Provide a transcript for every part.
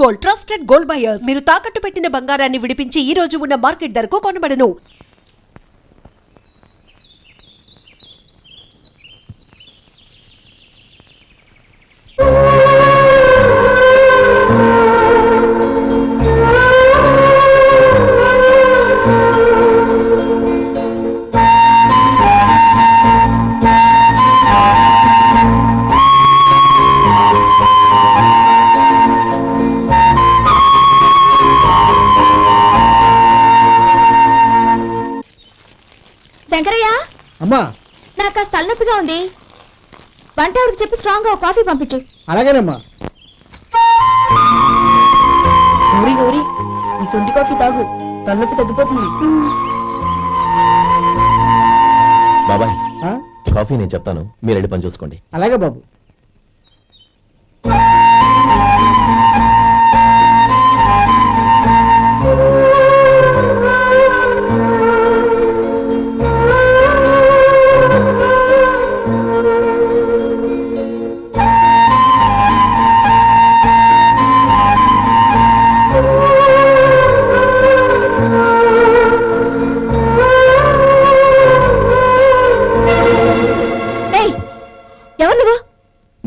Gold, trusted gold buyers. మీరు తాకట్టు పెట్టిన బంగారాన్ని విడిపించి ఈ రోజు ఉన్న మార్కెట్ ధరకు కొనబడను. శంకరయ్య, అమ్మా నాకు కాస్త తలనొప్పిగా ఉంది. వంట ఆవిడకి చెప్పి స్ట్రాంగ్ గా కాఫీ పంపించు. అలాగేనమ్మా. గౌరీ గౌరీ, ఈ సొంటి కాఫీ తాగు, తలనొప్పి తగ్గిపోతుంది. బాబాయ్, కాఫీ నేను చెప్తాను, మీరు వెళ్ళి పని చూసుకోండి. అలాగే బాబు.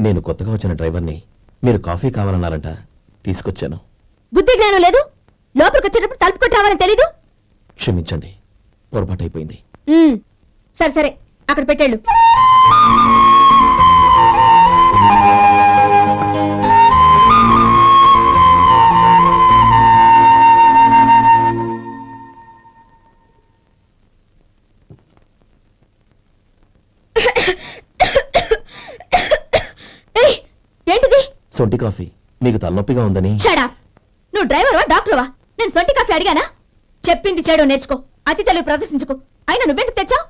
నేను కొత్తగా వచ్చిన డ్రైవర్ని. మీరు కాఫీ కావాలన్నారంట, తీసుకొచ్చాను. బుద్ధి జ్ఞానం లేదు. లోపలికి వచ్చేటప్పుడు తలుపు కొట్టి రావాలని తెలీదు. క్షమించండి, పొరపాటు అయిపోయింది. సరే సరే, అక్కడ పెట్టేళ్ళు. ఏంటిది? సొంటి కాఫీ. మీకు తలనొప్పిగా ఉందని. షడా, నువ్వు డ్రైవర్వా డాక్టర్వా? నేను సొంటి కాఫీ అడిగానా? చెప్పింది చేయడం నేర్చుకో, అతి తెలివి ప్రదర్శించుకో. అయినా నువ్వెందుకు తెచ్చావు?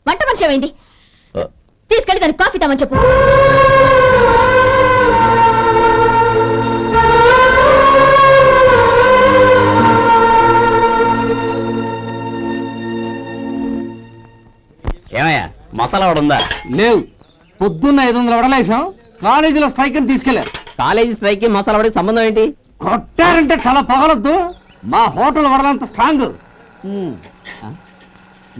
వంట మనిషి ఏమైంది? తీసుకెళ్ళి దానికి కాఫీ తామని చెప్పు. ఏమయ్యా, మసాలా వడ ఉందా? లేవు. పొద్దున్న 500 వడలేసాం, కాలేజీలో స్ట్రైక్ అని తీసుకెళ్లారు. కాలేజీ స్ట్రైక్ కి మసాలా వడకి సంబంధం ఏంటి? కొట్టారంటే చాలా పగలొద్దు. మా హోటల్ వడలంత స్ట్రాంగ్.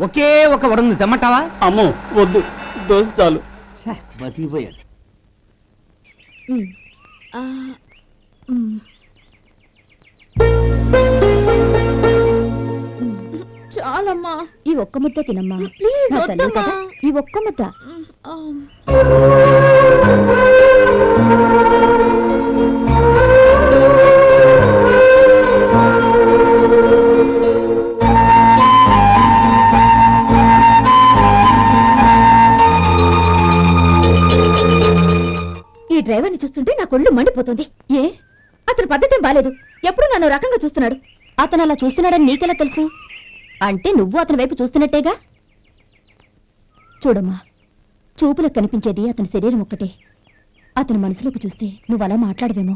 ఒకే ఒక వడ ఉంది, తెమ్మంటావా? అమ్మో వద్దు, దోశ చాలు. బతికిపోయాడు. చాలమ్మా, ఈ ఒక్క ముద్ద తినమ్మా ప్లీజ్. ఈ ఒక్క ముద్ద. ఈ డ్రైవర్ని చూస్తుంటే నా కొళ్ళు మండిపోతుంది. ఏ, అతని పద్ధతి బాలేదు. ఎప్పుడు నన్ను రకంగా చూస్తున్నాడు. అతను అలా చూస్తున్నాడని నీకెలా తెలుసు? అంటే నువ్వు అతని వైపు చూస్తున్నట్టేగా. చూడమ్మా, చూపులకు కనిపించేది అతని శరీరం ఒక్కటే. అతని మనసులోకి చూస్తే నువ్వు అలా మాట్లాడవేమో.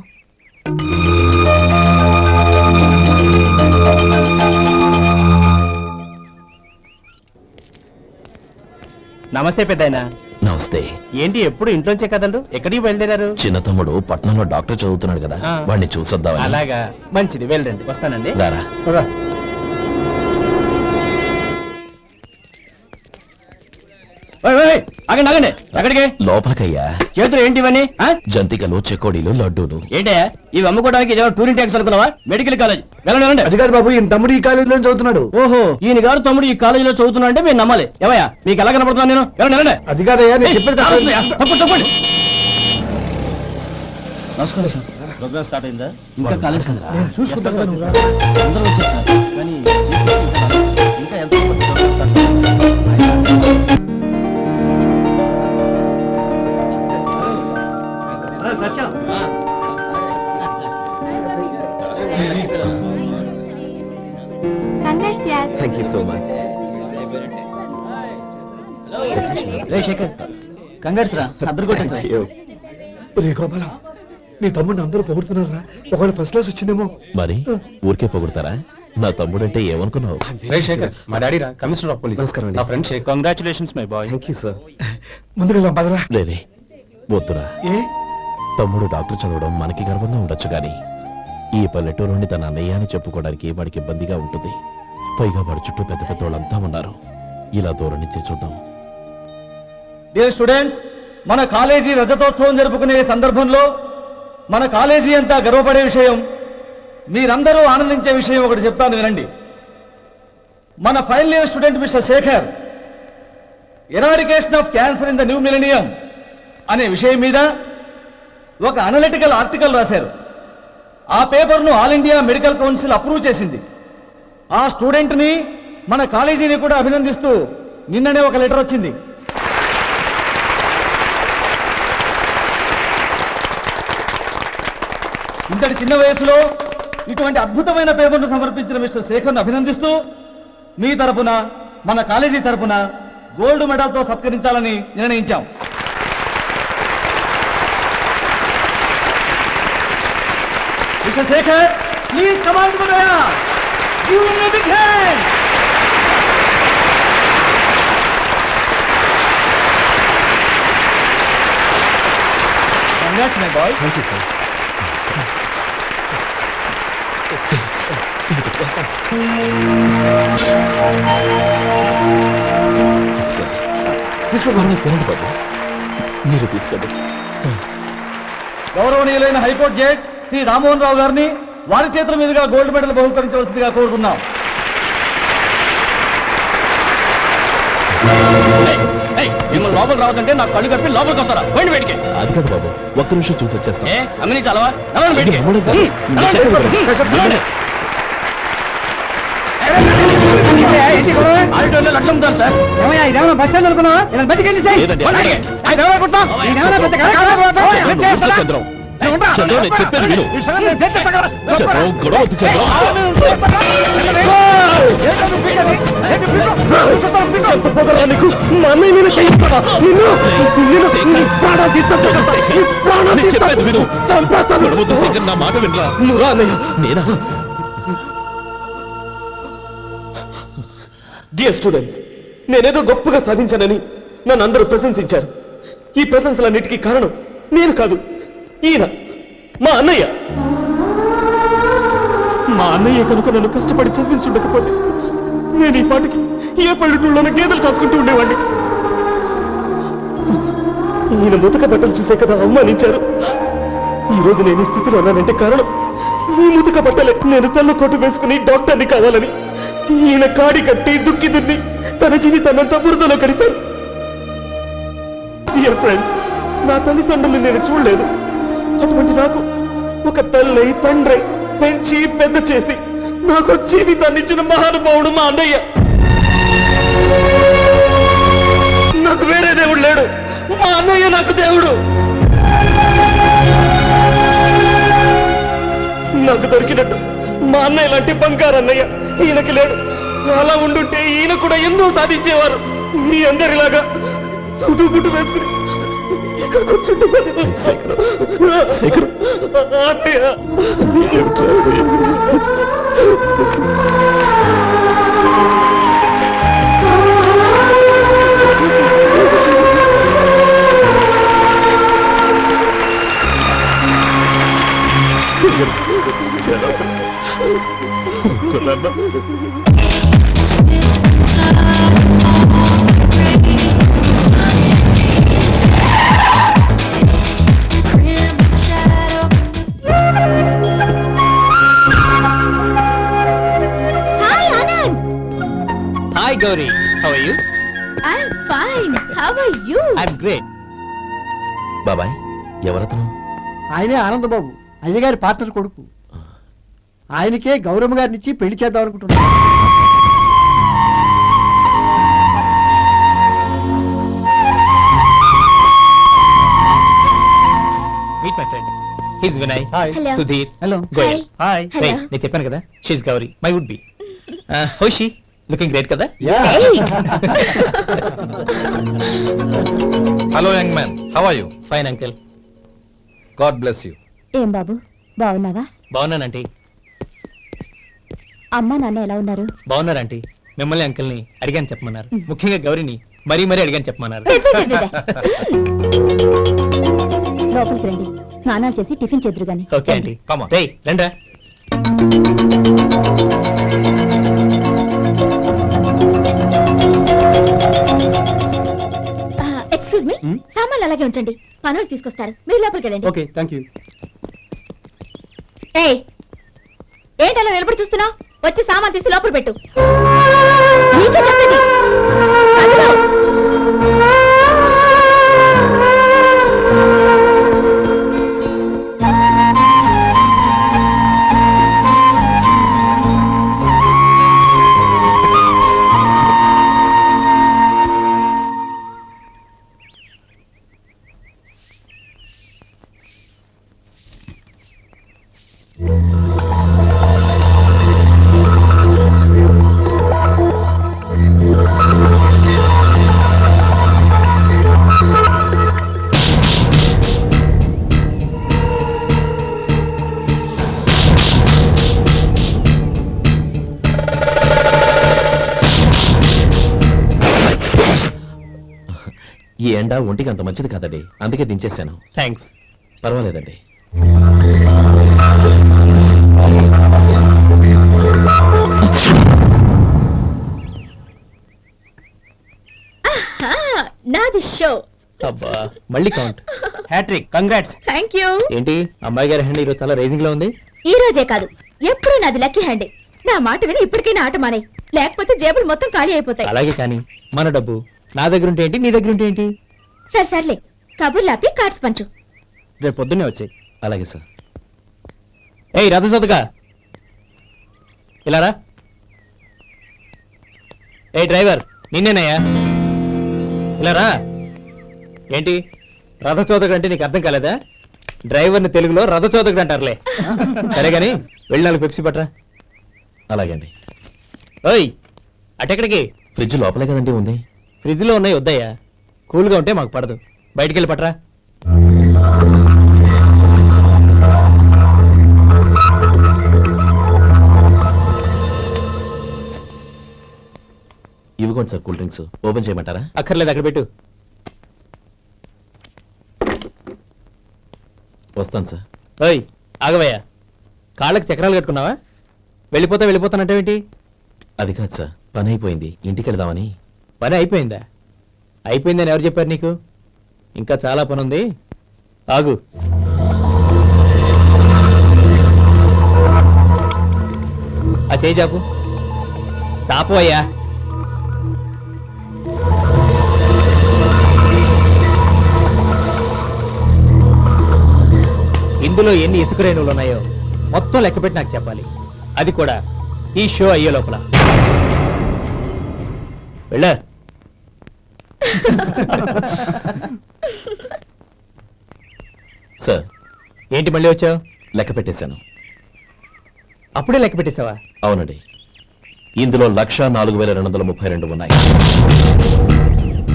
నమస్తే పెద్దాయన. నమస్తే. ఏంటి ఎప్పుడు ఇంట్లోంచే కదండు, ఎక్కడికి బయలుదేరారు? చిన్న తమ్ముడు పట్నంలో డాక్టర్ చదువుతున్నాడు కదా, వాడిని చూసొద్దాం. అలాగా, మంచిది, వెళ్ళండి. వస్తానండి. రారా. ఆగండి ఆగండి, ఎక్కడికి? లోపలికయ్యా. చేతులు ఏంటి ఇవన్నీ? జంతికలు, చెకోడీలు, లడ్డూలు. ఏంటయ్యా ఇవి అమ్ముకోవడానికి? ఇదేమో టూరింగ్ ట్యాక్స్ అనుకున్నావా? Medical college. వెళ్ళండి వెళ్ళండి. అది కాదు బాబు, ఈయన తమ్ముడు ఈ కాలేజీలో చదువుతున్నాడు. ఓహో, ఈయన గారు తమ్ముడు ఈ కాలేజీలో చదువుతున్నా అంటే మీరు నమ్మాలి. ఏవయ్యా, మీకు ఎలా కనపడుతున్నాను నేను? వెళ్ళండి వెళ్ళండి. అది కాదయ్యా, నేను చెప్పేది తప్పండి తప్పండి. నమస్కారం సార్. ప్రోగ్రామ్ స్టార్ట్ అయిందా? ఇంకా కాలేజ్ కదా, చూసుకుంటాను. అందరూ వచ్చేసారు కానీ ఇంకా ఎంత thank you so much. Shekhar, congrats రా, అద్దరు కొట్టేసారు. రే గోపాల, నీ తమ్ముడిని అందరూ పొగుడుతున్నారా? ఒకవేళ ఫస్ట్ క్లాస్ వచ్చిందేమో. మరి ఊరికే పొగుడతారా? నా తమ్ముడంటే ఏమనుకున్నావు? శేఖర్, మా డాడీ రా, కమిషనర్ ఆఫ్ పోలీస్. నమస్కారం అండి. నా friend Shekhar. Congratulations my boy. Thank you sir. ముందుకు పదరా. లేదే, వద్దురా. ఏ తమ్ముడు డాక్టర్ చదవడం మనకి గర్వంగా ఉండొచ్చు కానీ ఈ పల్లెటూరుని తన అన్నయ్య అని చెప్పుకోవడానికి వాడికి ఇబ్బందిగా ఉంటుంది. పైగా వాడి చుట్టూ పెద్ద పెద్ద వాళ్ళంతా ఉన్నారు. ఇలా దూరం నుంచి చూద్దాం. డియర్ స్టూడెంట్స్, మన కాలేజీ రజతోత్సవం జరుపుకునే సందర్భంలో మన కాలేజీ అంతా గర్వపడే విషయం, మీరందరూ ఆనందించే విషయం ఒకటి చెప్తాను వినండి. మన final year student mister Shekhar eradication of cancer in the new millennium అనే విషయం మీద ఒక అనలిటికల్ ఆర్టికల్ రాశారు. ఆ పేపర్ను all India medical council approve చేసింది. ఆ స్టూడెంట్ని మన కాలేజీని కూడా అభినందిస్తూ నిన్ననే ఒక లెటర్ వచ్చింది. ఇంతటి చిన్న వయసులో ఇటువంటి అద్భుతమైన పేపర్ను సమర్పించిన మిస్టర్ శేఖర్ను అభినందిస్తూ మీ తరపున మన కాలేజీ తరపున గోల్డ్ మెడల్తో సత్కరించాలని నిర్ణయించాం. Mister Shekar, please come on to the dais. Give him a big hand. Congrats my boy. Thank you sir. తీసుకోండి తినండి బాబు, మీరు తీసుకోండి. గౌరవనీయులైన హైకోర్టు జడ్జ్ శ్రీ రామ్మోహన్ రావు గారిని వారి చేతుల మీదుగా గోల్డ్ మెడల్ బహుకరించవలసిందిగా కోరుతున్నాం. మిమ్మల్ని లోపలికి రావద్దంటే నాకు కళ్ళు కప్పి లోపలికి వస్తారా? పోయింది బయటికి. అది కాదు బాబు, ఒక్క నిమిషం చూసి వచ్చేస్తాం. అమ్మని చాలవా? నడవండి బయటికి. ఆడిటోర్లో లడ్లు అమ్ముతారు సార్. ఇదేమన్నా బస్ స్టాండ్ అనుకున్నావా? ఇలా బయటికి వెళ్ళి సార్. లేదండి. బయటికి. చంద్రం, చంద్రం, నేను చెప్పేది విను. చంద్రం, గొడవ వద్దు చంద్రం. నీకు మా అన్నయ్య మీద చేయిస్తావా? చెప్పేది విను. గొడవ వద్దు శేఖర్, నా మాట వినరా. నువ్వు అన్నయ్య. నేనా? డియర్ స్టూడెంట్స్, నేనేదో గొప్పగా సాధించానని నన్ను అందరూ ప్రశంసించారు. ఈ ప్రశంసలన్నిటికీ కారణం నేను కాదు, ఈయన మా అన్నయ్య. మా అన్నయ్య కనుక నన్ను కష్టపడి చదివించుండకపోతే నేను ఈ పాటికి ఏ పల్లెటూళ్ళలోనూ గేదెలు కాసుకుంటూ ఉండేవాడిని. ఈయన ముతక బట్టలు చూసే కదా అవమానించారు. ఈ రోజు నేను ఈ స్థితిలో ఉన్నానంటే కారణం ఈ ముతక బట్టలే. నేను తెల్ల కోటు వేసుకుని డాక్టర్ని కావాలని ఈయన కాడి కట్టి దుక్కి దున్ని తన జీవితాన్నంతా బురదలో గడిపారు. డియర్ ఫ్రెండ్స్, నా తల్లిదండ్రులు నేను చూడలేదు. అటువంటి నాకు ఒక తల్లి తండ్రి పెంచి పెద్ద చేసి నాకు జీవితాన్ని ఇచ్చిన మహానుభావుడు మా అన్నయ్య. నాకు వేరే దేవుడు లేడు, మా అన్నయ్య నాకు దేవుడు. నాకు దొరికినట్టు మా అన్నయ్య లాంటి బంగారు అన్నయ్య ఈయనకి లేడు. అలా ఉండుంటే ఈయన కూడా ఎన్నో సాధించేవారు. మీ అందరిలాగా సుడు గుడ్డు వేసుకుని ఇక్కడ కూర్చుంటున్నారు. అన్నయ్య, hi Gauri, how are you? I'm fine. How are you? I'm great. బాబాయ్, ఎవరతను? ఆయనే ఆనందబాబు, అయ్యగారి పార్ట్నర్ కొడుకు. ఆయనకే గౌరమ్మ గారిని ఇచ్చి పెళ్లి చేద్దాం అనుకుంటున్నాను. Meet my friend, his Vinay. Hello. Sudheer. Hello. Goyal. Hi. Hello. నేను చెప్పాను కదా, she's Gauri, my would be. How she? Looking great కదా? Hey. Hello young man, how are you? Fine uncle. God bless you. ఏం బాబు, బాగున్నావా? బాగున్నానంటీ. అమ్మా నాన్న ఎలా ఉన్నారు? బాగున్నారంటీ. మిమ్మల్ని అంకిల్ని అడిగాను చెప్పమన్నారు. ముఖ్యంగా గౌరీని మరీ మరీ అడిగాను చెప్పమన్నారు. లోపలికి రండి, స్నానాలు చేసి టిఫిన్ చేద్దరు గాని. Okay aunty. Come on. రేయ్ రండ్రా. ఎక్స్క్యూజ్ మీ, సామాన్లు అలాగే ఉంచండి, పనులు తీసుకొస్తారు, మీరు లోపలికి వెళ్ళండి. Okay thank you. ఏయ్, ఏంటి అలా నిలబడి చూస్తున్నావు? వచ్చి సామాన్ తీసి లోపల పెట్టు. నీకే చెప్పేది. కదలు. ఈ ఎండ ఒంటికి అంత మంచిది కాదండి, అందుకే దించేశాను. థ్యాంక్స్. పర్వాలేదండి. నాది షో. అబ్బా, మళ్ళీ count. Hat trick, congrats. Thank you. ఏంటి అమ్మాయి గారి హ్యాండ్ ఈరోజు చాలా రేజింగ్ లో ఉంది? ఈ రోజే కాదు, ఎప్పుడూ నాది లక్కీ హ్యాండ్. నా మాట విని ఇప్పటికైనా ఆట మానే, లేకపోతే జేబులు మొత్తం ఖాళీ అయిపోతాయి. అలాగే కానీ మన డబ్బు నా దగ్గర ఉంటే ఏంటి, నీ దగ్గర ఉంటే ఏంటి? సరే సర్లే, కబుర్లు ఆపి కార్డ్స్ పంచు. రేపు పొద్దున్నే వచ్చాయి. అలాగే సార్. ఏయ్ రథసోదక, ఇలా రా. ఏ డ్రైవర్, నిన్నేనయ్యా, ఇలా రా. ఏంటి రథచోదకుడు అంటే నీకు అర్థం కాలేదా? డ్రైవర్ని తెలుగులో రథచోదకుడు అంటారులే. సరే గాని వెళ్ళి 4 పెప్సీ పట్రా. అలాగే అండి. ఓయ్, అటెక్కడికి? ఫ్రిడ్జ్ లోపలే కదండి ఉంది. ఫ్రిడ్జ్ లో ఉన్నాయి, వద్దయ్యా. కూల్గా ఉంటే మాకు పడదు. బయటికి వెళ్ళి పట్రా. ఇవ్వకోండి సార్ కూల్ డ్రింక్స్. ఓపెన్ చేయమంటారా? అక్కర్లేదు, అక్కడ పెట్టు. వస్తాను సార్. ఓయ్ ఆగవయ్యా, కాళ్ళకి చక్రాలు కట్టుకున్నావా? వెళ్ళిపోతానంటే అది కాదు సార్, పని అయిపోయింది, ఇంటికి వెళదామని. పని అయిపోయిందా? అయిపోయిందని ఎవరు చెప్పారు నీకు? ఇంకా చాలా పని ఉంది, ఆగు. ఆ చేయి చాపు. చాపు అయ్యా. ఇందులో ఎన్ని ఇసుక రేణువులు ఉన్నాయో మొత్తం లెక్కపెట్టి నాకు చెప్పాలి. అది కూడా ఈ షో అయ్యే లోపల. వెళ్ళ. సార్, ఏంటి మళ్ళీ వచ్చావు? లెక్క పెట్టేశాను. అప్పుడే లెక్క పెట్టేశావా? అవునండి. ఇందులో 1,04,232 ఉన్నాయి.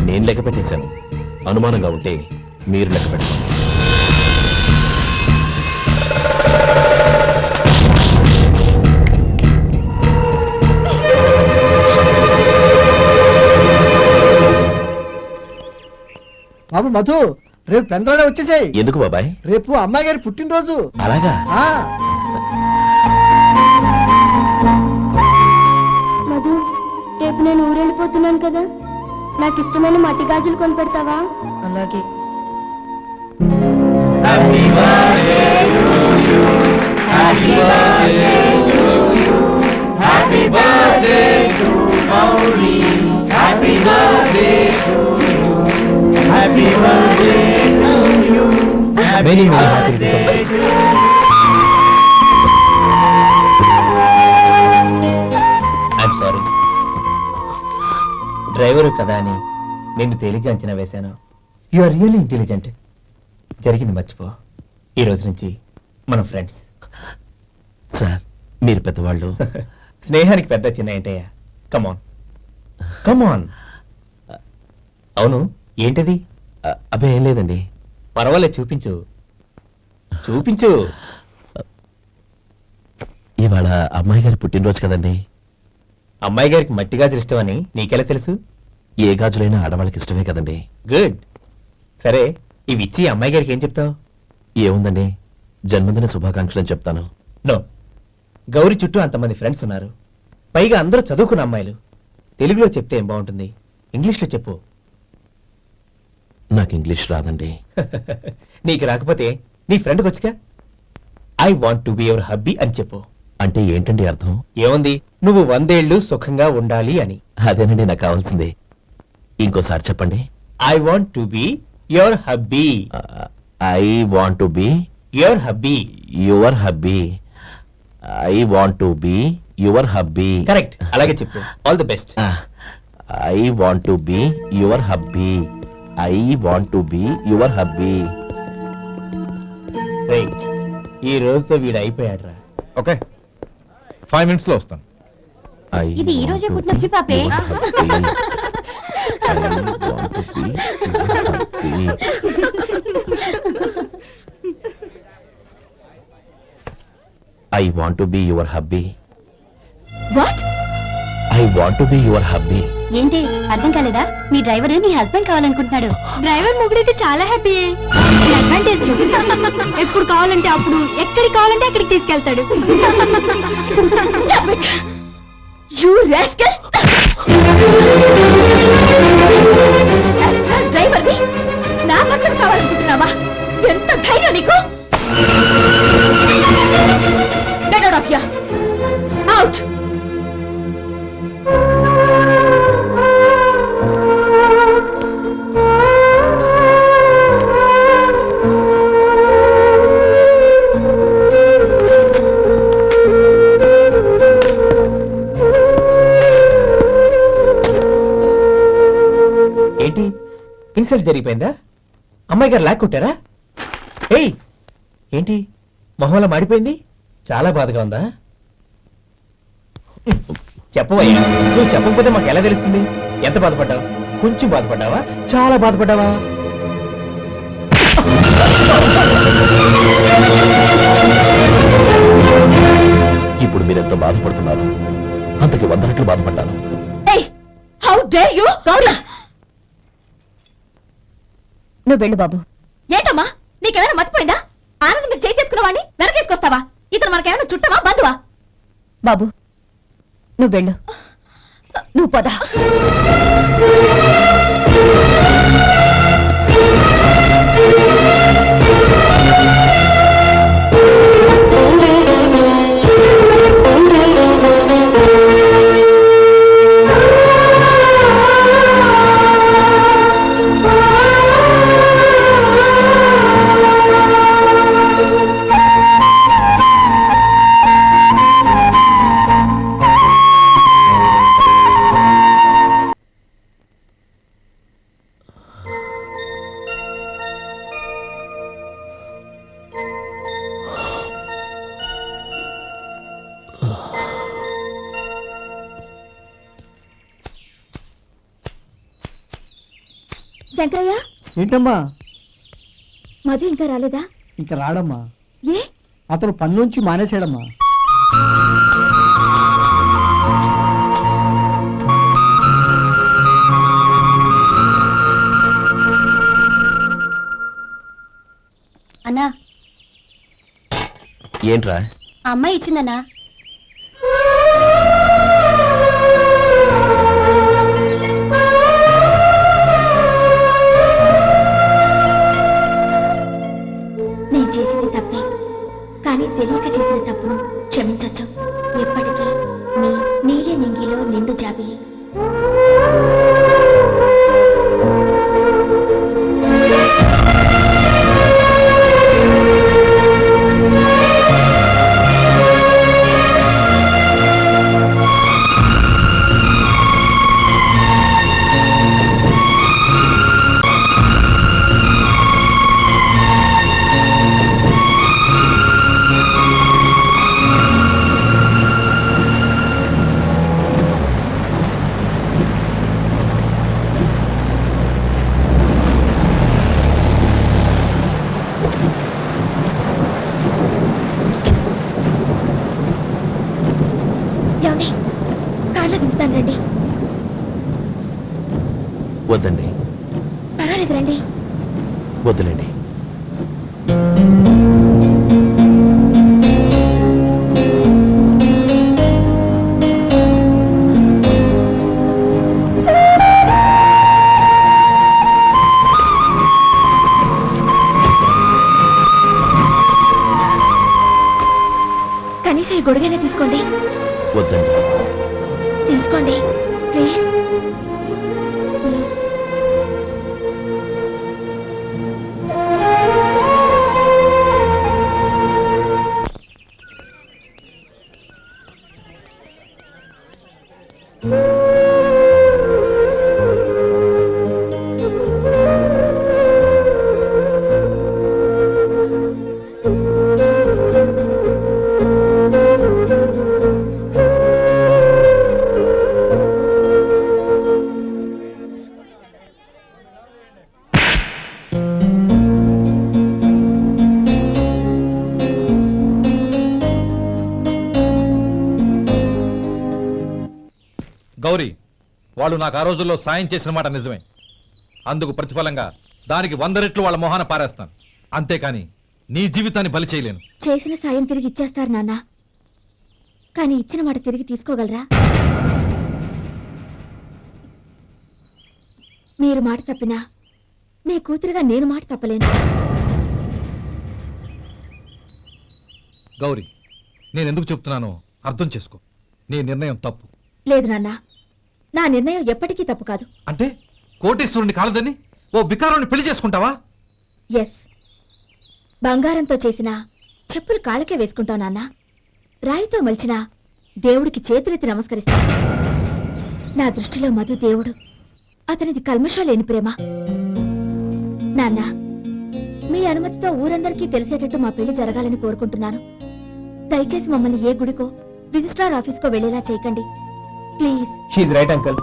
నేను లెక్క పెట్టేశాను. అనుమానంగా ఉంటే మీరు లెక్క పెట్టండి. బాబు మధు, రేపు పెందలాడే వచ్చేసాయి. ఎందుకు బాబాయ్? రేపు అమ్మాయి గారి పుట్టినరోజు. అలాగా? ఆ మధు, రేపు నేను ఊరెళ్ళిపోతున్నాను కదా, నాకు ఇష్టమైన మట్టి గాజులు కొనిపెడతావా? అలాగే. Many happy returns. I'm sorry. Driver కదా అని నిన్ను తేలిగ్గా అంచనా వేశాను. You are really intelligent. జరిగింది మర్చిపో. ఈ రోజు నుంచి మనం ఫ్రెండ్స్. సార్, మీరు పెద్దవాళ్ళు. స్నేహానికి పెద్ద చిన్న ఏంటయ్యా? కమాన్ కమాన్. అవును, ఏంటది? అబ్బే ఏం లేదండి. పర్వాలేదు, చూపించు చూపించు. ఇవాళ అమ్మాయి గారి పుట్టినరోజు కదండి. అమ్మాయి గారికి మట్టి గాజులు ఇష్టం అని నీకెలా తెలుసు? ఏ గాజులైనా ఆడవాళ్ళకి ఇష్టమే కదండి. గుడ్. సరే, ఇవి ఇచ్చి అమ్మాయి గారికి ఏం చెప్తావు? ఏముందండి, జన్మదిన శుభాకాంక్షలు అని చెప్తాను. నో, గౌరీ చుట్టూ అంతమంది ఫ్రెండ్స్ ఉన్నారు. పైగా అందరూ చదువుకున్న అమ్మాయిలు. తెలుగులో చెప్తే ఏం బాగుంటుంది, ఇంగ్లీష్లో చెప్పు. నాకు ఇంగ్లీష్ రాదండి. నీకు రాకపోతే నీ ఫ్రెండ్కి వచ్చిగా I want to be your hubby అని చెప్పు. అంటే ఏంటండి అర్థం? ఏముంది, నువ్వు 100 ఏళ్ళు సుఖంగా ఉండాలి అని. అదేనండి నాకు కావాల్సింది. ఇంకోసారి చెప్పండి. I want to be your hubby. I want to be your hubby. Your hubby. I want to be your hubby. Correct, అలాగే చెప్పు. All the best. I want to be your hubby. I want to be your hubby. ఈ రోజుతో వీడు అయిపోయాడ్రా. Okay 5 minutes లో వస్తాను. ఇది ఈ రోజే పుట్టినొచ్చి పాపే. I want to be your hubby. What? I want to be your hubby. ఏంటి అర్థం కాలేదా? మీ డ్రైవర్ నీ హస్బెండ్ కావాలనుకుంటున్నాడు. డ్రైవర్ మొగుడైతే చాలా హ్యాపీ. అడ్వాంటేజ్ ఎప్పుడు కావాలంటే అప్పుడు, ఎక్కడికి కావాలంటే అక్కడికి తీసుకెళ్తాడు. You rascal! డ్రైవర్ నా భర్తను కావాలనుకుంటున్నావా? ఎంత ధైర్యం నీకు! Get out of here! Out! ఏంటి, ఇన్సల్ట్ జరిగిపోయిందా? అమ్మాయి గారు లాక్ కొట్టారా? ఏయ్, ఏంటి మొహంలో మాడిపోయింది? చాలా బాధగా ఉందా? చెప్పవయ్యా, నువ్వు చెప్పకపోతే మాకు ఎలా తెలుస్తుంది? ఎంత బాధపడ్డావు? కొంచెం బాధపడ్డావా, చాలా బాధపడ్డావా? ఇప్పుడు మీరెంత బాధపడుతున్నారు, అంతకి 100 రెట్లు బాధపడ్డాను. How dare you! గౌరీ, నువ్వు వెళ్ళు బాబు. ఏంటమ్మా, నీకేమైనా మర్చిపోయిందా? ఆనందం మీరు చేసుకున్నవాడిని వెనకేసుకొస్తావా? ఇతను మనకేమైనా చుట్టమా, బంధువా? బాబు నువ్వు వెళ్ళు, నువ్వు పద. శంకరయ్య, ఏంటమ్మా? మధు ఇంకా రాలేదా? ఇంకా రాడమ్మా. ఏ? అతను పని నుంచి మానేశాడమ్మా. అన్నా, ఏంట్రా? ఆ అమ్మాయి ఇచ్చిందన్నా. నేను చేసింది తప్పే, కానీ తెలియక చేసిన తప్పును క్షమించొచ్చు. ఎప్పటికీ నీ నీలి నింగిలో నిండు జాబిలి. రండి. వద్దండి. పర్వాలేదు రండి. వద్దులేండి. కనీసం ఈ గొడుగైనా తీసుకోండి. వద్దండి. తీసుకోండి ప్లీజ్. గౌరీ, వాళ్ళు నాకు ఆ రోజుల్లో సాయం చేసిన మాట నిజమే. అందుకు ప్రతిఫలంగా దానికి 100 రెట్లు వాళ్ళ మొహాన పారేస్తాను. అంతేకాని నీ జీవితాన్ని బలి చేయలేను. చేసిన సాయం తిరిగి ఇచ్చేస్తారు నాన్న, కానీ ఇచ్చిన మాట తిరిగి తీసుకోగలరా? మీరు మాట తప్పినా మీ కూతురుగా నేను మాట తప్పలేను. గౌరీ, నేను ఎందుకు చెప్తున్నానో అర్థం చేసుకో. నీ నిర్ణయం తప్పు. లేదు నాన్న, నా నిర్ణయం ఎప్పటికీ తప్పు కాదు. అంటే కోటేశ్వరుని కాలదని ఓ బికారుని పెళ్లి చేసుకుంటావా? ఎస్, బంగారంతో చేసిన చెప్పులు కాళ్ళకే వేసుకుంటావు నాన్న. రాయితో మలిచిన దేవుడికి చేతులెత్తి నమస్కరిస్తా. నా దృష్టిలో మధు దేవుడు, అతనిది కల్మషం లేని ప్రేమ. నాన్న, మీ అనుమతితో ఊరందరికీ తెలిసేటట్టు మా పెళ్లి జరగాలని కోరుకుంటున్నాను. దయచేసి మమ్మల్ని ఏ గుడికో రిజిస్ట్రార్ ఆఫీస్కో వెళ్లేలా చేయకండి please. She's right uncle.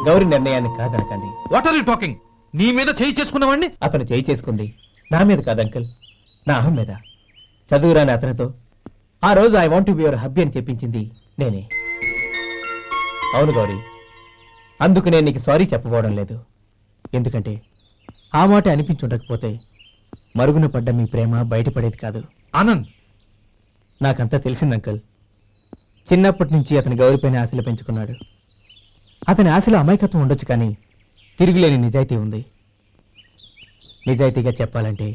Gauri నిర్ణయాన్ని కాదనకండి. What are you talking? నీ మీద చేయి చేసుకున్నవాడిని అతను చేయి చేసుకుంది నా మీద కాదు అంకుల్, నా అహం మీద. చదువురాని అతనితో ఆ రోజు I want to be your hubby అని చెప్పించింది నేనే. అవును గౌరీ, అందుకు నేను నీకు సారీ చెప్పబోవడం లేదు. ఎందుకంటే ఆ మాట అనిపించుండకపోతే మరుగున పడ్డ మీ ప్రేమ బయటపడేది కాదు. ఆనంద్, నాకంతా తెలిసింది అంకుల్. చిన్నప్పటి నుంచి అతని గౌరీపైన ఆశలు పెంచుకున్నాడు. అతని ఆశలో అమాయకత్వం ఉండొచ్చు, కానీ తిరుగులేని నిజాయితీ ఉంది. నిజాయితీగా చెప్పాలంటే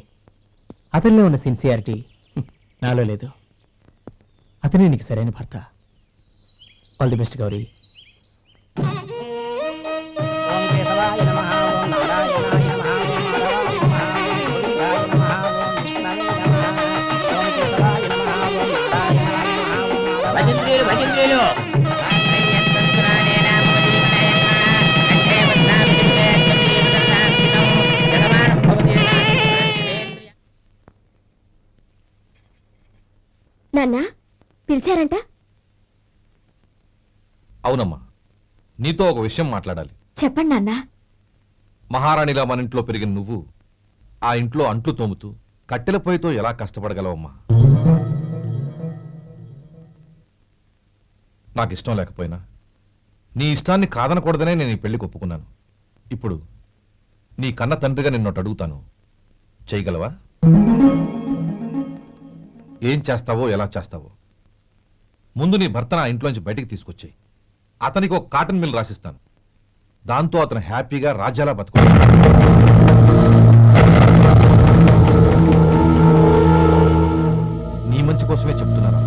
అతనిలో ఉన్న సిన్సియారిటీ నాలో లేదు. అతనే నీకు సరైన భర్త. All the best Gauri. నాన్న, పిలిచారంట? అవునమ్మా, నీతో ఒక విషయం మాట్లాడాలి. చెప్పండి నాన్న. మహారాణిలా మన ఇంట్లో పెరిగిన నువ్వు ఆ ఇంట్లో అంట్లు తోముతూ కట్టెల పొయ్యితో ఎలా కష్టపడగలవమ్మా? నాకు ఇష్టం లేకపోయినా నీ ఇష్టాన్ని కాదనకూడదనే నేను ఈ పెళ్లికి ఒప్పుకున్నాను. ఇప్పుడు నీ కన్న తండ్రిగా నిన్నొకటి అడుగుతాను, చేయగలవా? ఏం చేస్తావో, ఎలా చేస్తావో ముందు నీ భర్తను ఆ ఇంట్లోంచి బయటికి తీసుకొచ్చేయి. అతనికి ఒక కాటన్ మిల్ రాసిస్తాను. దాంతో అతను హ్యాపీగా రాజ్యాలా బతుకుతాడు. నీ మంచి కోసమే చెప్తున్నాను.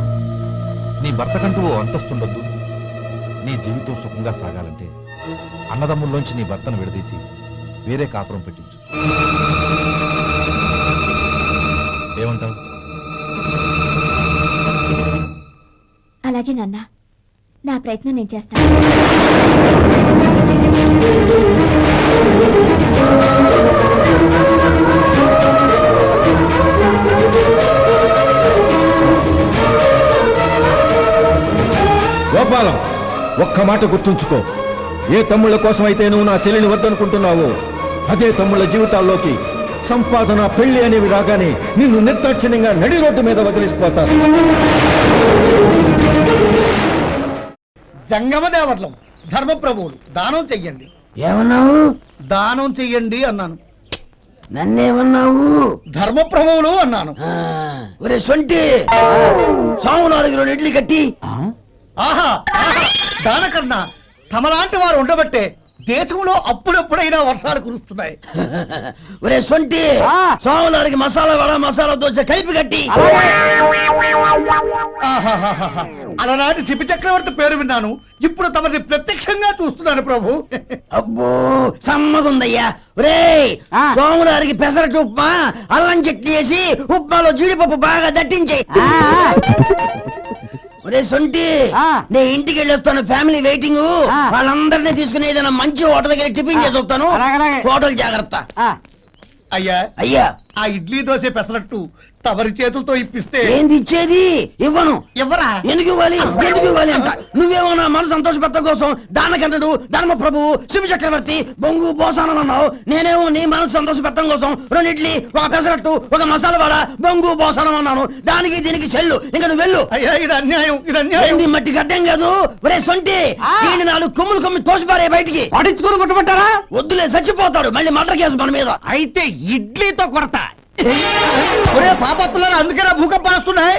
నీ భర్తకంటూ ఓ అంతస్తుండొద్దు. నీ జీవితం సుఖంగా సాగాలంటే అన్నదమ్ముల్లోంచి నీ భర్తను విడదీసి వేరే కాపురం పెట్టించు. ఏమంటావు? అలాగే నాన్న, నా ప్రయత్నం నేను చేస్తాను. గోపాలం, ఒక్క మాట గుర్తుంచుకో. ఏ తమ్ముళ్ళ కోసమైతే నువ్వు నా చెల్లిని వద్దనుకుంటున్నావో అదే తమ్ముళ్ళ జీవితాల్లోకి సంపాదన, పెళ్లి అనేవి రాగానే నిన్ను నిర్దాక్షిణ్యంగా నడి రోడ్డు మీద వదిలిసిపోతారు. జంగమదేవర్లం, ధర్మప్రభువులు, దానం చెయ్యండి. ఏమన్నావు? దానం చెయ్యండి అన్నాను. నన్నేమన్నావు? ధర్మప్రభువులు అన్నాను. ఒరే సొంటి, సాము 4 ఇడ్లీ కట్టి. ఆహా, దానకన్నా తమలాంటి వారు ఉండబట్టే దేశంలో అప్పుడెప్పుడైనా వర్షాలు కురుస్తున్నాయి. ఒరే సొంటి, సోమవారికి మసాలా వడ మసాలా దోశ కలిపి కట్టి. అలనాటి శిపి చక్రవర్తి పేరు విన్నాను, ఇప్పుడు తమని ప్రత్యక్షంగా చూస్తున్నాను ప్రభు. అబ్బో సమ్మగుందయ్యా. ఒరే సోమవారికి పెసరట్టు ఉప్మా అల్లం చట్నీ వేసి ఉప్మాలో జీడిపప్పు బాగా దట్టించే. ఒరే సొంటి, నే ఇంటికి వెళ్ళొస్తాను, ఫ్యామిలీ వెయిటింగ్. వాళ్ళందరినీ తీసుకుని ఏదైనా మంచి హోటల్ దగ్గర టిఫిన్ చేసి వస్తాను. హోటల్ జాగ్రత్త. అయ్యా అయ్యా, ఆ ఇడ్లీ దోశ పెసరట్టు తమరి చేతులతో ఇప్పిస్తే. ఏంది ఇచ్చేది? ఇవ్వను. ఎవరా? ఎందుకు ఇవ్వాలి? ఎందుకు ఇవ్వాలి అంట? నువ్వేమన్నా మన సంతోషపెట్టడం కోసం దానకంటుడు ధర్మ ప్రభువు శివ చక్రవర్తి బొంగు బోసానం అన్నావు. నేనేమో నీ మనసు సంతోషపెట్టడం కోసం 2 ఇడ్లీ, ఒక పెసరట్టు, ఒక మసాలా వడ, బొంగు బోసానం అన్నాను. దానికి దీనికి చెల్లు. ఇంకా నువ్వు వెళ్ళు. అయ్యా ఇది అన్యాయం, ఇది అన్యాయం. ఏంది మట్టి గడ్డం కాదు. ఒరే సొంటి, దీన్ని 4 కొమ్ములు కొమ్మి తోసిపారే బయటికి. పడించుకొని కొట్టమంటారా? వద్దులే, చచ్చిపోతాడు. మళ్ళీ మర్డర్ కేసు మన మీద. అయితే ఇడ్లీతో కొడతా. ఒరే పాపత్తులారా, అందుకేనా భూకంపాలు వస్తున్నాయి?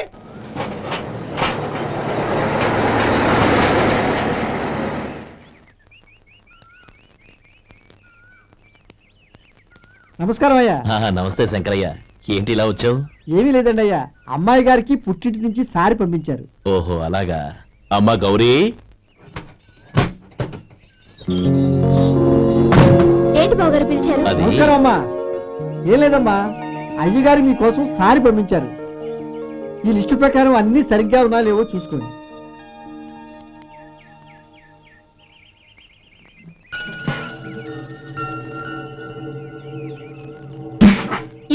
నమస్కారం అయ్యా. నమస్తే శంకరయ్య, ఏంటి ఇలా వచ్చావు? ఏమీ లేదండి అయ్యా, అమ్మాయి గారికి పుట్టింటి నుంచి సారి పంపించారు. ఓహో అలాగా. అమ్మా గౌరీ, ఏంటి బావగారు పిలిచారు? అది నమస్కారం అమ్మా. ఏం లేదమ్మా, అయ్యగారు మీకోసం సారి పంపించారు. ఈ లిస్టు ప్రకారం అన్ని సరిగ్గా ఉన్నా లేవో చూసుకోండి.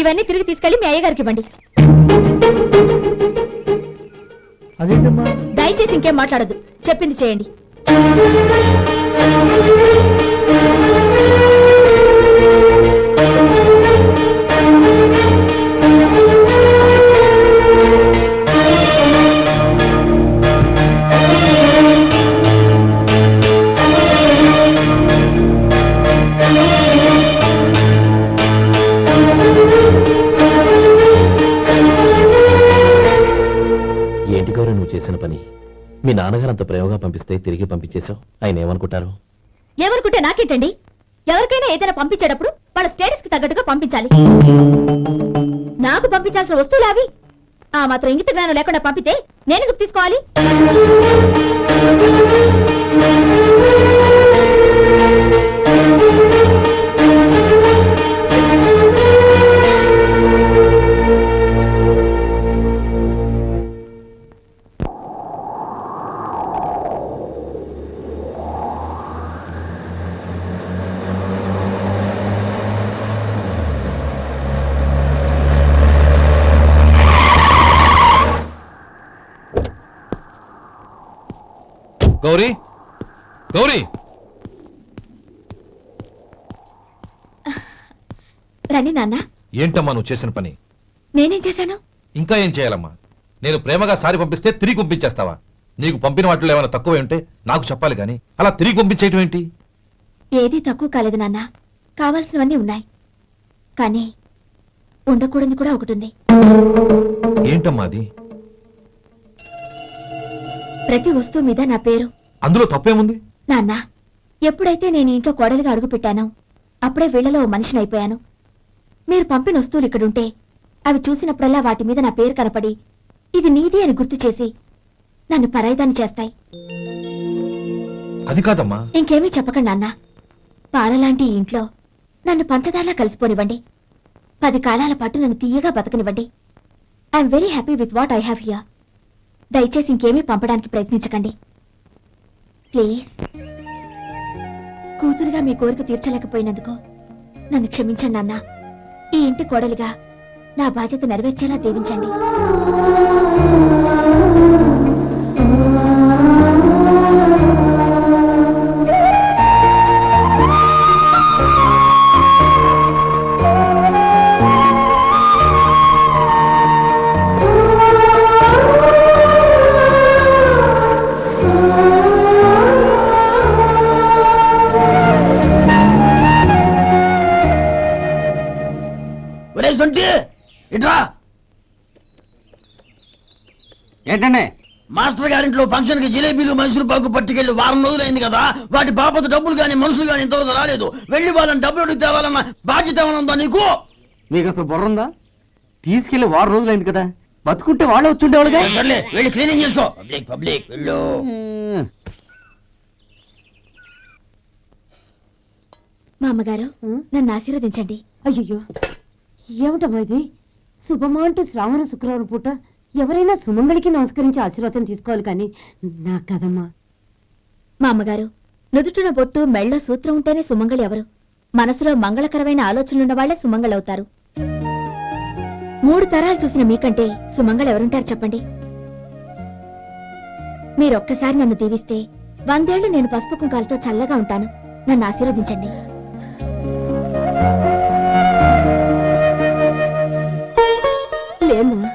ఇవన్నీ తిరిగి తీసుకెళ్లి మీ అయ్యగారికి ఇవ్వండి. అదేంటమ్మా? దయచేసి ఇంకేం మాట్లాడదు, చెప్పింది చేయండి. ఏంటి గౌరీ నువ్వు చేసిన పని? మీ నాన్నగారు అంత ప్రేమగా పంపిస్తే తిరిగి పంపించేశావు. ఆయన ఏమనుకుంటారు? ఎవరుకుంటే నాకేంటండి? ఎవరికైనా ఏదైనా పంపించేటప్పుడు వాళ్ళ స్టేటస్ కి తగ్గట్టుగా పంపించాలి. నాకు పంపించాల్సిన వస్తువులు అవి. ఆ మాత్రం ఇంగిత జ్ఞానం లేకుండా పంపితే నేను ఎందుకు తీసుకోవాలి? గౌరీ, గౌరీ, రండి నాన్న. ఏంటమ్మా నువ్వు చేసిన పని? నేనేం చేశాను? ఇంకా ఏం చేయాలమ్మా? నేను ప్రేమగా సారి పంపిస్తే తిరిగి పంపించేస్తావా? నీకు పంపిన వాటిలో ఏమైనా తక్కువ ఉంటే నాకు చెప్పాలి కానీ అలా తిరిగి పంపించేయటం ఏంటి? ఏదీ తక్కువ కాలేదు నాన్న, కావాల్సినవన్నీ ఉన్నాయి. కానీ ఉండకూడదు కూడా ఒకటి ఉంది. ఏంటమ్మా అది? ప్రతి వస్తువు మీద నా పేరు. అందులో తప్పేముంది? నాన్న, ఎప్పుడైతే నేను ఇంట్లో కోడలిగా అడుగు పెట్టానో అప్పుడే వీళ్లలో ఓ మనిషిని అయిపోయాను. మీరు పంపిన వస్తువులు ఇక్కడుంటే అవి చూసినప్పుడల్లా వాటి మీద నా పేరు కనపడి ఇది నీది అని గుర్తు చేసి నన్ను పరాయిదాన్ని చేస్తాయి. అది కాదమ్మా. ఇంకేమీ చెప్పకండి నాన్న. పాలలాంటి ఈ ఇంట్లో నన్ను పంచదారలా కలిసిపోనివ్వండి. 10 కాలాల పాటు నన్ను తీయగా బతకనివ్వండి. I'm very happy with what I have here. దయచేసి ఇంకేమీ పంపడానికి ప్రయత్నించకండి ప్లీజ్. కూతురుగా మీ కోరిక తీర్చలేకపోయినందుకు నన్ను క్షమించండి నాన్న. ఈ ఇంటి కోడలిగా నా బాధ్యత నెరవేర్చేలా దీవించండి. ఇట్రా. ఏంటండి? మాస్టర్ గారింట్లో ఫంక్షన్ కి జిలేబీలు మైసూరు పాకు పట్టుకెళ్ళి వారం రోజులైంది కదా, వాటి బాపత డబ్బులు కానీ మనుషులు కానీ ఇంతవరకు రాలేదు. వెళ్ళి వాళ్ళని డబ్బులు అడిగి తేవాలన్న బాధ్యత ఏమన్నా నీకు? మీకు అసలు బుర్ర ఉందా? తీసుకెళ్లి 6 రోజులైంది కదా, బతుకుంటే వాళ్ళే వచ్చుండేవాళ్ళుగా. సర్లే, వెళ్ళి క్లీనింగ్ చేసుకో. పబ్లిక్ పబ్లిక్ వెళ్ళు. మా అమ్మగారు నన్ను ఆశీర్వదించండి. అయ్యో ఏమిటమ్మా ఇది? శుభమా అంటూ శ్రావణ శుక్రవారం పూట ఎవరైనా సుమంగళికి నమస్కరించి ఆశీర్వాదం తీసుకోవాలి కానీ నా కదమ్మా. మా అమ్మగారు నుదుటిన బొట్టు మెళ్ళో సూత్రం ఉంటేనే సుమంగళి ఎవరు? మనసులో మంగళకరమైన ఆలోచనలున్న వాళ్లే సుమంగళవుతారు. 3 తరాలు చూసిన మీకంటే సుమంగళ ఎవరుంటారు చెప్పండి? మీరొక్కసారి నన్ను దీవిస్తే 100 ఏళ్లు నేను పసుపు కుంకాలతో చల్లగా ఉంటాను. నన్ను ఆశీర్వదించండి. లేమ్మా,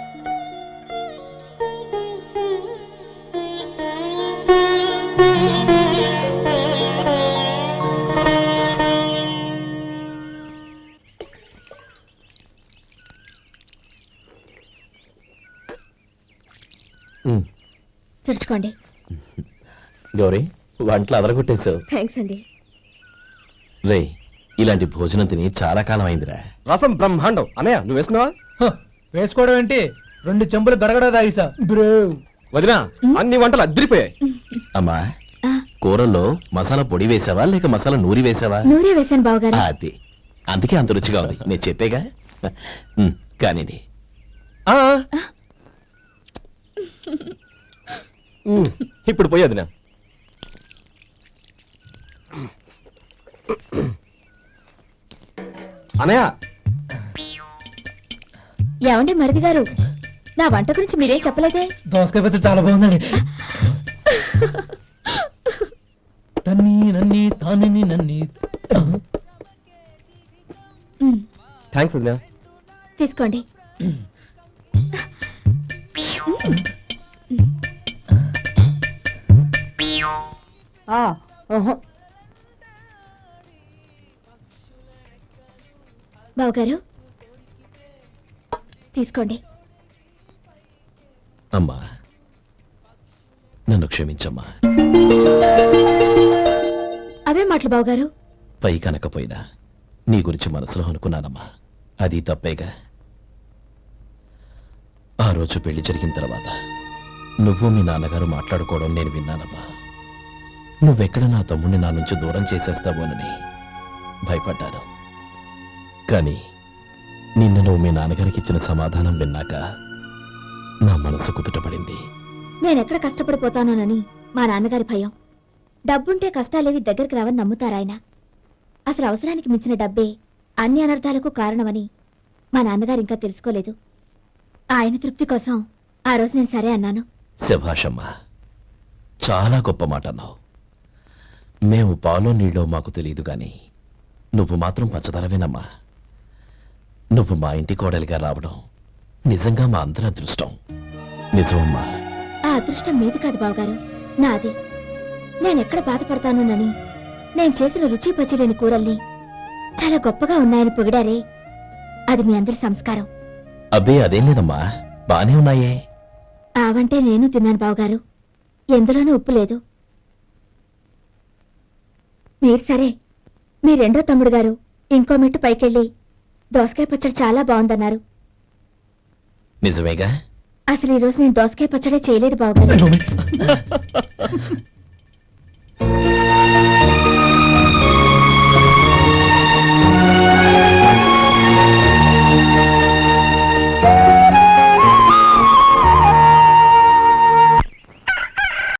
తుడుచుకోండి. గౌరీ, వంటలు అదరగొట్టేశావు. థ్యాంక్స్ అండి. రే, ఇలాంటి భోజనం తిని చాలా కాలం అయిందిరా. రసం బ్రహ్మాండం. అన్నయ్య నువ్వు వేసుకున్నావా? వేసుకోవడం ఏంటి, 2 చెంబులు గడగడ తాగిసా. వదినా, అన్ని వంటలు అద్దరిపోయాయి. అమ్మా, కూరల్లో మసాలా పొడి వేసావా లేక మసాలా నూరి వేసావా? నూరే వేశాను బావగారు. అది అందుకే అంత రుచిగా ఉంది. నేను చెప్పేగా. కానివ్వండి. ఇప్పుడు పోయి వదినా. అన్నయ్య, ఏమండి మరిది గారు, నా వంట గురించి మీరేం చెప్పలేదే? దోసకాయ పచ్చడి చాలా బాగుందండి. తన్ని నన్ని తాని నన్ని. థ్యాంక్స్ వదినా. తీసుకోండి. బావగారు తీసుకోండి. అమ్మా, నన్ను క్షమించమ్మా. అవే మాటలు బావగారు. పై కనకపోయినా నీ గురించి మనసులో అనుకున్నానమ్మా. అది తప్పేగా. ఆ రోజు పెళ్లి జరిగిన తర్వాత నువ్వు మీ నాన్నగారు మాట్లాడుకోవడం నేను విన్నానమ్మా. నువ్వెక్కడ నా తమ్ముడిని నా నుంచి దూరం చేసేస్తావోనని భయపడ్డాను. కానీ నిన్న నువ్వు మీ నాన్నగారికి ఇచ్చిన సమాధానం విన్నాక నా మనసు కుదుటపడింది. నేనెక్కడ కష్టపడిపోతానోనని మా నాన్నగారి భయం. డబ్బుంటే కష్టాలేవి దగ్గరికి రావని నమ్ముతారాయన. అసలు అవసరానికి మించిన డబ్బే అన్ని అనర్థాలకు కారణమని మా నాన్నగారు ఇంకా తెలుసుకోలేదు. ఆయన తృప్తి కోసం ఆ రోజు నేను సరే అన్నాను. శభాషమ్మా, చాలా గొప్ప మాట అన్నావు. మేము పాలో నీళ్ళో మాకు తెలియదు గాని నువ్వు మాత్రం పచ్చదరవేనమ్మా. నువ్వు మా ఇంటి కోడలిగా రావడం నిజంగా మా అందరి అదృష్టం. నిజమమ్మా. ఆ అదృష్టం మీది కాదు బావగారు, నాది. నేనెక్కడ బాధపడతానోనని నేను చేసిన రుచి పచిలేని కూరల్ని చాలా గొప్పగా ఉన్నాయని పొగిడారే, అది మీ అందరి సంస్కారం. అబ్బే అదేం లేదమ్మా, బానే ఉన్నాయే. ఆవంటే నేను తిన్నాను బావగారు, ఎందులోనూ ఉప్పు లేదు. మీరు సరే, మీ రెండో తమ్ముడు గారు ఇంకో మెట్టు పైకెళ్ళి దోసకాయ పచ్చడి చాలా బాగుందన్నారు. నిజమేగా? అసలు ఈ రోజు నేను దోసకాయ పచ్చడే చేయలేదు బావగారు.